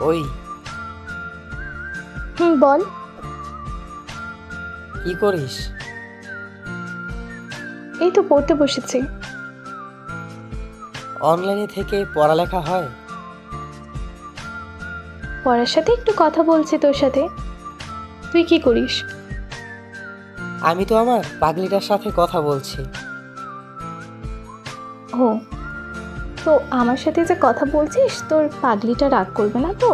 ওই, বল। কি করিস? এই তো পড়তে বসেছি। অনলাইনে থেকে পড়ালেখা হয়? পড়ার সাথে একটু কথা বলছি তোর সাথে। তুই কি করিস? আমি তো আমার পাগলিটার সাথে কথা বলছি। ও, তো আমার সাথে যে কথা বলছিস তোর পাগলিটা রাগ করবে না তো?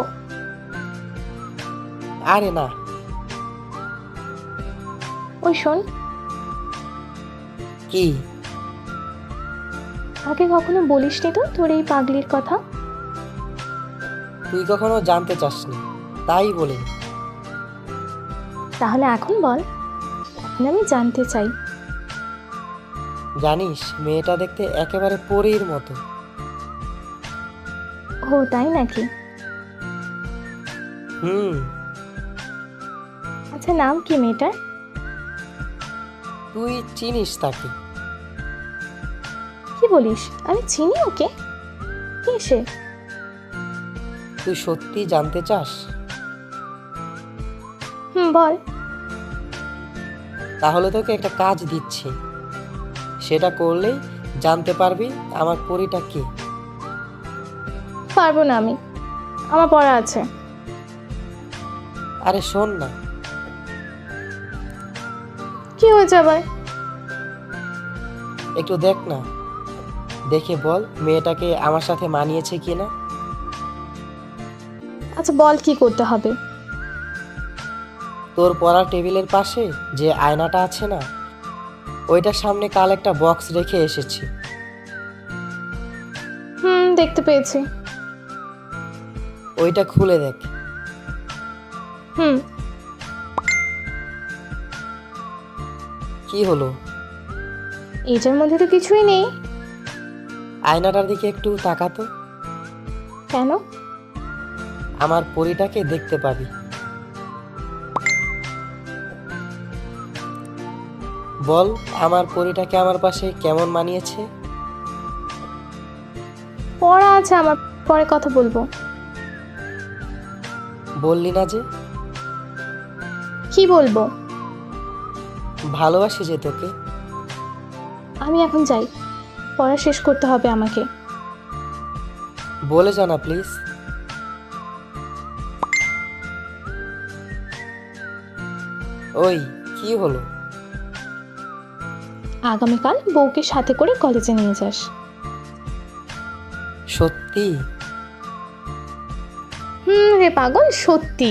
আরে না। ওই শোন, কি? আগে কখনো বলিসনি তো তোর এই পাগলির কথা। তুই কখনো জানতে চাসনি, তাই বলিনি। তাহলে এখন বল, এখন আমি জানতে চাই। জানিস, মেয়েটা দেখতে একেবারে পরীর মতো। ও তাই নাকি? হুম। আচ্ছা, নাম কি মেয়েটার? তুই চিনিস তাকে? কি বলিস, আমি চিনি ওকে? কে সে? তুই সত্যি জানতে চাস? বল। তাহলে তোকে একটা কাজ দিচ্ছি, সেটা করলেই জানতে পারবি আমার পরীটা কে। পারবো না আমি, আমার পড়া আছে। আরে শোন না। কি হয়েছে আবার? একটু দেখ না, দেখে বল মেয়েটাকে আমার সাথে মানিয়েছে কিনা। আচ্ছা বল, কি করতে হবে? তোর পড়ার টেবিলের পাশে যে আয়নাটা আছে না, ওইটার সামনে কাল একটা বক্স রেখে এসেছি। দেখতে পেয়েছি। ওইটা খুলে দেখ। হুম। কি হলো? এটার মধ্যে তো কিছুই নেই। আয়নাটার দিকে একটু তাকাতো। কেন? আমার পরীটাকে দেখতে পাবি। বল আমার পরীটাকে আমার পাশে কেমন মানিয়েছে। পড়া আছে আমার, পরে কথা বলবো। বললি না যে? কি বলবো? ভালোবাসি যে তোকে। আমি এখন যাই, পড়া শেষ করতে হবে আমাকে। বলে জানা প্লিজ। ওই, কি হলো? আগামীকাল বউকে সাথে করে কলেজে নিয়ে যাস। সত্যি? রে পাগল, সত্যি।